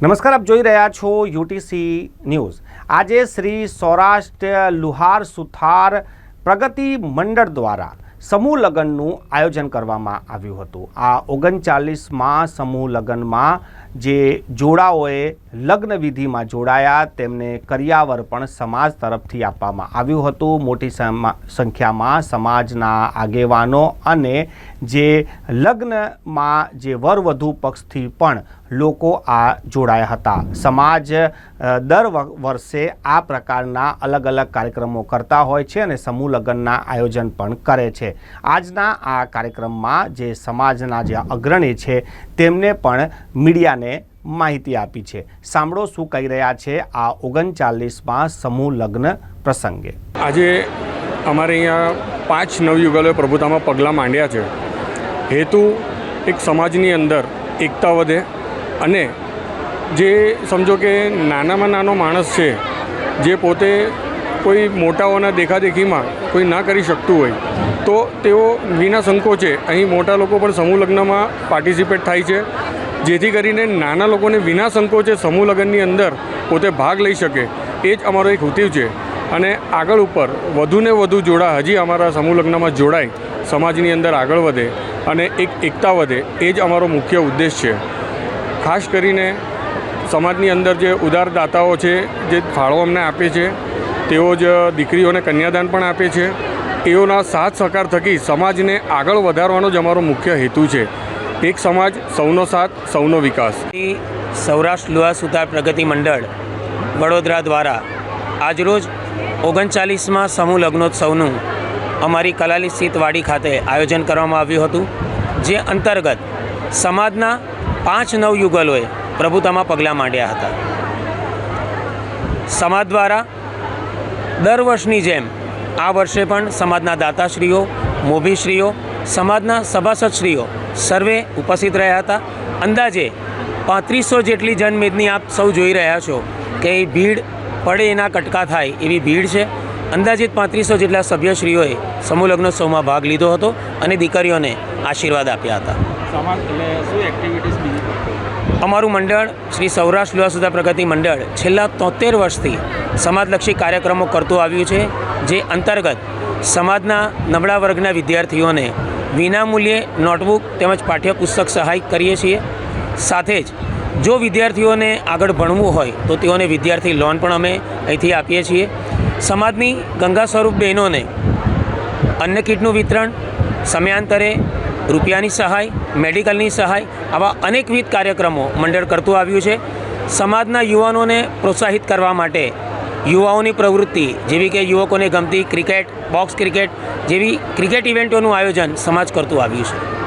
નમસ્કાર, આપ જોઈ રહ્યા છો યુટીસી ન્યૂઝ। આજે શ્રી સૌરાષ્ટ્ર લુહાર સુથાર પ્રગતિ મંડળ દ્વારા સમૂહ લગ્નનું આયોજન કરવામાં આવ્યું હતું। આ 39માં સમૂહ લગ્નમાં જે જોડાઓએ લગ્ન વિધિમાં જોડાયા તેમને કરિયાવર પણ સમાજ તરફથી આપવામાં આવ્યું હતું। મોટી સંખ્યામાં સમાજના આગેવાનો અને જે લગ્નમાં જે વરવધુ પક્ષથી પણ લોકો આ જોડાયા હતા। સમાજ દર વર્ષે આ પ્રકારના અલગ અલગ કાર્યક્રમો કરતા હોય છે અને સમૂહ લગ્નના આયોજન પણ કરે છે। આજના આ કાર્યક્રમમાં જે સમાજના જે અગ્રણી છે તેમને પણ મીડિયાને માહિતી આપી છે। સાંભળો શું કહી રહ્યા છે આ 39માં સમૂહ લગ્ન પ્રસંગે। આજે અમારે અહીંયા 5 નવયુગલોએ પ્રભુતામાં પગલાં માંડ્યા છે। હેતુ એક સમાજની અંદર એકતા વધે અને જે સમજો કે નાનામાં નાનો માણસ છે જે પોતે કોઈ મોટાઓના દેખાદેખીમાં કોઈ ના કરી શકતું હોય તો તેઓ વિના સંકોચે અહીં મોટા લોકો પણ સમૂહ લગ્નમાં પાર્ટિસિપેટ થાય છે, જેથી કરીને નાના લોકોને વિના સંકોચે સમૂહ લગ્નની અંદર પોતે ભાગ લઈ શકે। એ જ અમારો એક હેતુ છે અને આગળ ઉપર વધુને વધુ જોડા હજી અમારા સમૂહ લગ્નમાં જોડાય, સમાજની અંદર આગળ વધે અને એક એકતા વધે, એ જ અમારો મુખ્ય ઉદ્દેશ છે। ખાસ કરીને સમાજની અંદર જે ઉદારદાતાઓ છે જે ફાળો અમને આપે છે તેઓ જ દીકરીઓને કન્યાદાન પણ આપે છે। તેઓના સાથ સહકાર થકી સમાજને આગળ વધારવાનો જ અમારો મુખ્ય હેતુ છે। એક સમાજ, સૌનો સાથ, સૌનો વિકાસ। સૌરાષ્ટ્ર લુહાર સુથાર પ્રગતિ મંડળ વડોદરા દ્વારા આજરોજ 39માં સમૂહ લગ્નોત્સવનું અમારી કલાલી સ્થિત વાડી ખાતે આયોજન કરવામાં આવ્યું હતું, જે અંતર્ગત સમાજના 5 નવયુગલોએ પ્રભુતામાં પગલાં માંડ્યા હતા। સમાજ દ્વારા દર વર્ષની જેમ આ વર્ષે પણ સમાજના દાતાશ્રીઓ, મોભીશ્રીઓ, સમાજના સભાસદશ્રીઓ સર્વે ઉપસ્થિત રહ્યા હતા। અંદાજે 3500 જેટલી જનમેદની આપ સૌ જોઈ રહ્યા છો કે એ ભીડ પડે એના કટકા થાય એવી ભીડ છે। અંદાજિત 3500 જેટલા સભ્યશ્રીઓએ સમૂહ લગ્નોત્સવમાં ભાગ લીધો હતો અને દીકરીઓને આશીર્વાદ આપ્યા હતા। અમારું મંડળ શ્રી સૌરાષ્ટ્ર લુહાર સુથાર પ્રગતિ મંડળ છેલ્લા 73 વર્ષથી સમાજલક્ષી કાર્યક્રમો કરતું આવ્યું છે, જે અંતર્ગત સમાજના નબળા વર્ગના વિદ્યાર્થીઓને વિનામૂલ્યે નોટબુક તેમજ પાઠ્યપુસ્તક સહાય કરીએ છીએ। સાથે જ જો વિદ્યાર્થીઓને આગળ ભણવું હોય તો તેઓને વિદ્યાર્થી લોન પણ અમે અહીંથી આપીએ છીએ। સમાજની ગંગા સ્વરૂપ બહેનોને અન્ન કીટનું વિતરણ, સમયાંતરે રૂપિયાની સહાય, મેડિકલની સહાય, આવા અનેકવિધ કાર્યક્રમો મંડળ કરતું આવ્યું છે। સમાજના યુવાનોને પ્રોત્સાહિત કરવા માટે યુવાઓની પ્રવૃત્તિ જેવી કે યુવકોને ગમતી ક્રિકેટ, બોક્સ ક્રિકેટ જેવી ક્રિકેટ ઇવેન્ટોનું આયોજન સમાજ કરતું આવ્યું છે।